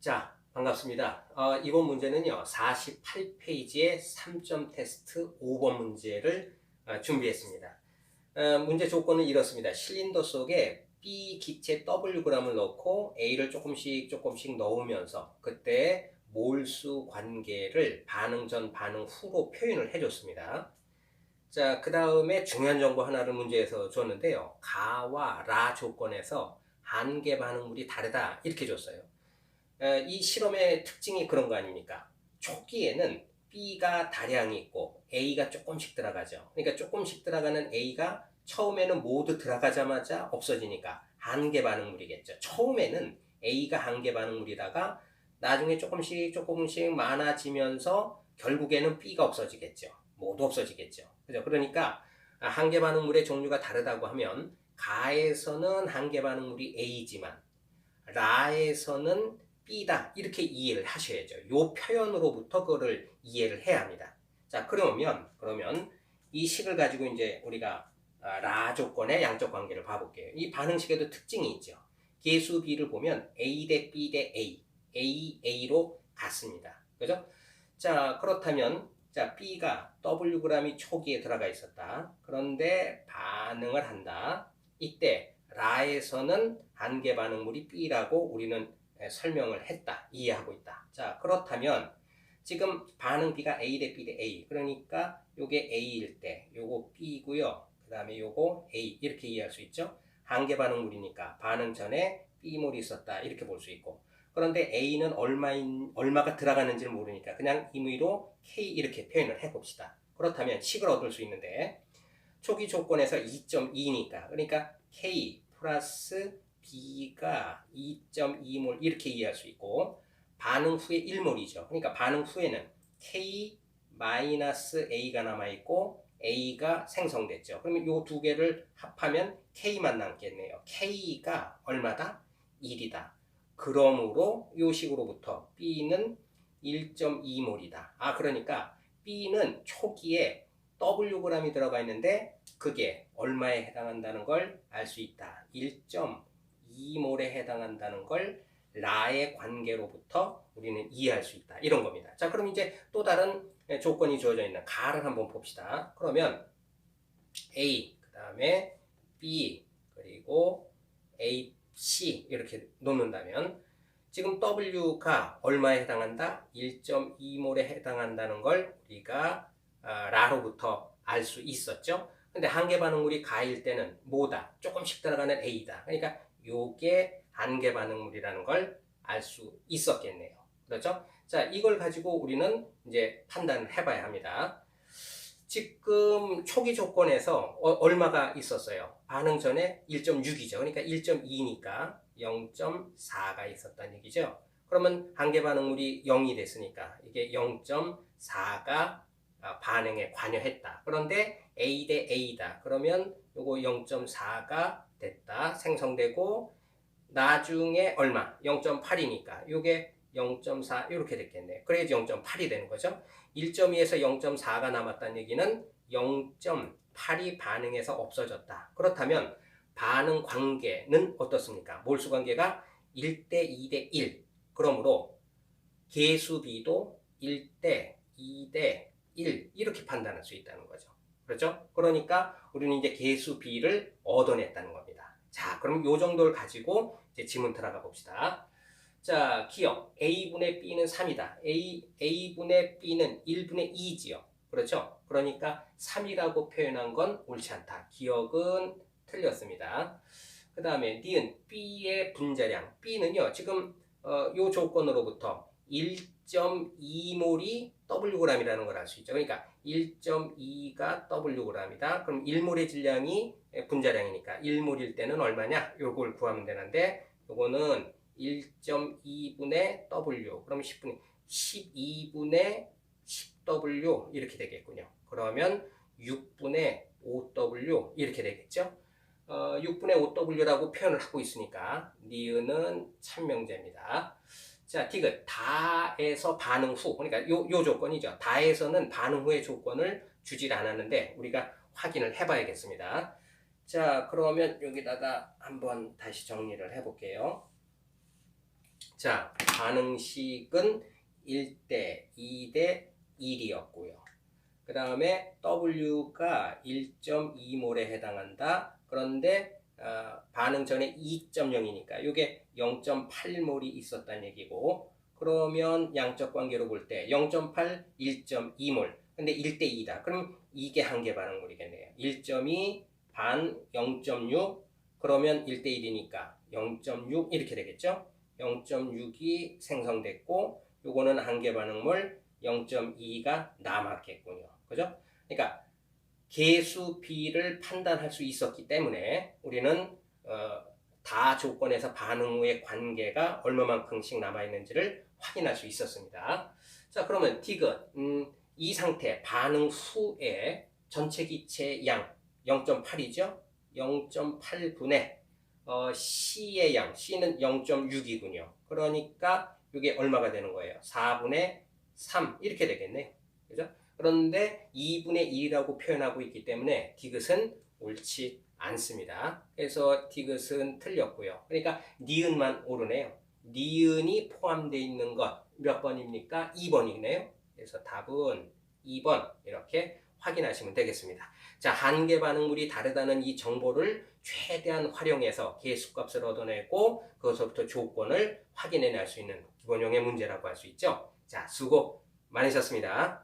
자, 반갑습니다. 이번 문제는요, 48페이지의 3점 테스트 5번 문제를 준비했습니다. 문제 조건은 이렇습니다. 실린더 속에 B 기체 Wg을 넣고 A를 조금씩 넣으면서 그때 몰수 관계를 반응 전, 반응 후로 표현을 해줬습니다. 자, 그 다음에 중요한 정보 하나를 문제에서 줬는데요. 가와 라 조건에서 한계 반응물이 다르다 이렇게 줬어요. 이 실험의 특징이 그런 거 아닙니까? 초기에는 B가 다량이 있고 A가 조금씩 들어가죠. 그러니까 조금씩 들어가는 A가 처음에는 모두 들어가자마자 없어지니까 한계 반응물이겠죠. 처음에는 A가 한계 반응물이다가 나중에 조금씩 많아지면서 결국에는 B가 없어지겠죠. 모두 없어지겠죠. 그죠? 그러니까 한계 반응물의 종류가 다르다고 하면 가에서는 한계 반응물이 A지만 라에서는 B다 이렇게 이해를 하셔야죠. 요 표현으로부터 그거를 이해를 해야 합니다. 자, 그러면 이 식을 가지고 이제 우리가 라 조건의 양적 관계를 봐볼게요. 이 반응식에도 특징이 있죠. 계수 B를 보면 A 대 B 대 A로 같습니다. 그죠? 자, 그렇다면 자, B가 Wg이 초기에 들어가 있었다. 그런데 반응을 한다. 이때 라에서는 한계 반응물이 B라고 우리는 설명을 했다. 이해하고 있다. 자, 그렇다면 지금 반응 B가 A 대 B 대 A. 그러니까 요게 A일 때 요거 B고요. 그 다음에 요거 A 이렇게 이해할 수 있죠. 한계 반응물이니까 반응 전에 B몰이 있었다. 이렇게 볼 수 있고. 그런데 A는 얼마가 들어가는지를 모르니까 그냥 임의로 K 이렇게 표현을 해봅시다. 그렇다면 식을 얻을 수 있는데 초기 조건에서 2.2니까 그러니까 K 플러스 B가 2.2몰 이렇게 이해할 수 있고 반응 후에 1몰이죠. 그러니까 반응 후에는 K 마이너스 A가 남아있고 A가 생성됐죠. 그러면 이 두 개를 합하면 K만 남겠네요. K가 얼마다? 1이다. 그러므로 이 식으로부터 B는 1.2몰이다. 그러니까 B는 초기에 Wg이 들어가 있는데 그게 얼마에 해당한다는 걸 알 수 있다. 1.2몰에 해당한다는 걸 라의 관계로부터 우리는 이해할 수 있다. 이런 겁니다. 자, 그럼 이제 또 다른 조건이 주어져 있는 가를 한번 봅시다. 그러면 A, 그 다음에 B, 그리고 A, C 이렇게 놓는다면 지금 W가 얼마에 해당한다? 1.2몰에 해당한다는 걸 우리가 라로부터 알 수 있었죠. 근데 한계 반응물이 가일 때는 뭐다? 조금씩 들어가는 A다. 그러니까 요게 한계 반응물이라는 걸 알 수 있었겠네요. 그렇죠? 자, 이걸 가지고 우리는 이제 판단을 해봐야 합니다. 지금 초기 조건에서 얼마가 있었어요? 반응 전에 1.6이죠. 그러니까 1.2니까 0.4가 있었다는 얘기죠. 그러면 한계 반응물이 0이 됐으니까 이게 0.4가 반응에 관여했다. 그런데 A 대 A다. 그러면 요거 0.4가 됐다. 생성되고 나중에 얼마? 0.8이니까 요게 0.4 이렇게 됐겠네. 그래야지 0.8이 되는 거죠. 1.2에서 0.4가 남았다는 얘기는 0.8이 반응에서 없어졌다. 그렇다면 반응 관계는 어떻습니까? 몰수 관계가 1대 2대 1. 그러므로 계수 B도 1대 2대 1 이렇게 판단할 수 있다는 거죠. 그렇죠? 그러니까 우리는 이제 계수 B를 얻어냈다는 겁니다. 자, 그럼 요 정도를 가지고 이제 지문 들어가 봅시다. 자, 기억 A분의 B는 3이다. A분의 B는 1분의 2지요. 그렇죠? 그러니까 3이라고 표현한 건 옳지 않다. 기억은 틀렸습니다. 그 다음에 니은 B의 분자량. B는요, 지금 요 조건으로부터 1.2몰이 Wg이라는 걸 알 수 있죠. 그러니까 1.2가 Wg이다. 그럼 1몰의 질량이 분자량이니까 1몰일 때는 얼마냐? 요걸 구하면 되는데 요거는 1.2분의 W 그럼 10분의 12분의 10W 이렇게 되겠군요. 그러면 6분의 5W 이렇게 되겠죠. 6분의 5W라고 표현을 하고 있으니까 니은은 참명제입니다. 자, 디귿 다에서 반응 후 그러니까 요 조건이죠. 다에서는 반응 후의 조건을 주질 않았는데 우리가 확인을 해봐야겠습니다. 자, 그러면 여기다가 한번 다시 정리를 해볼게요. 자, 자, 반응식은 1대 2대 1이었고요. 그 다음에 W가 1.2몰에 해당한다. 그런데 반응 전에 2.0이니까 이게 0.8몰이 있었다는 얘기고, 그러면 양적 관계로 볼 때 0.8, 1.2몰. 근데 1대 2다. 그럼 이게 한계 반응물이겠네요. 1.2 반 0.6, 그러면 1대 1이니까 0.6 이렇게 되겠죠. 0.6이 생성됐고, 요거는 한계 반응물 0.2가 남았겠군요. 그죠? 그러니까 개수 B를 판단할 수 있었기 때문에 우리는 다 조건에서 반응 후의 관계가 얼마만큼씩 남아있는지를 확인할 수 있었습니다. 자, 그러면 디귿, 이 상태 반응 후에 전체 기체 양 0.8이죠? 0.8분의 C의 양, C는 0.6이군요. 그러니까 이게 얼마가 되는 거예요? 4분의 3 이렇게 되겠네요. 그죠? 그런데 2분의 1이라고 표현하고 있기 때문에 디귿은 옳지 않습니다. 그래서 디귿은 틀렸고요. 그러니까 니은만 옳으네요. 니은이 포함되어 있는 것 몇 번입니까? 2번이네요. 그래서 답은 2번 이렇게 확인하시면 되겠습니다. 자, 한계 반응물이 다르다는 이 정보를 최대한 활용해서 개수값을 얻어내고 그것부터 조건을 확인해 낼 수 있는 기본형의 문제라고 할 수 있죠. 자, 수고 많으셨습니다.